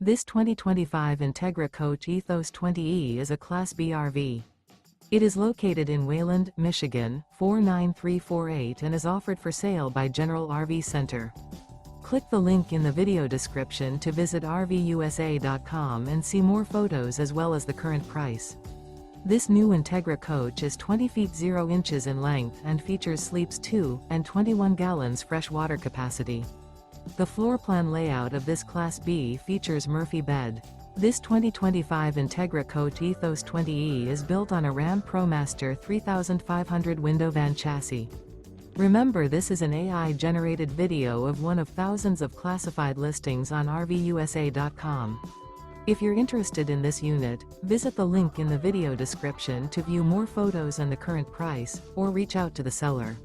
This 2025 Entegra Coach Ethos 20E is a Class B RV. It is located in Wayland, Michigan, 49348 and is offered for sale by General RV Center. Click the link in the video description to visit RVUSA.com and see more photos as well as the current price. This new Entegra Coach is 20 feet 0 inches in length and features sleeps 2 and 21 gallons fresh water capacity. The floor plan layout of this Class B features Murphy bed. This 2025 Entegra Coach Ethos 20E is built on a RAM ProMaster 3500 window van chassis. Remember, this is an AI-generated video of one of thousands of classified listings on RVUSA.com. If you're interested in this unit, visit the link in the video description to view more photos and the current price, or reach out to the seller.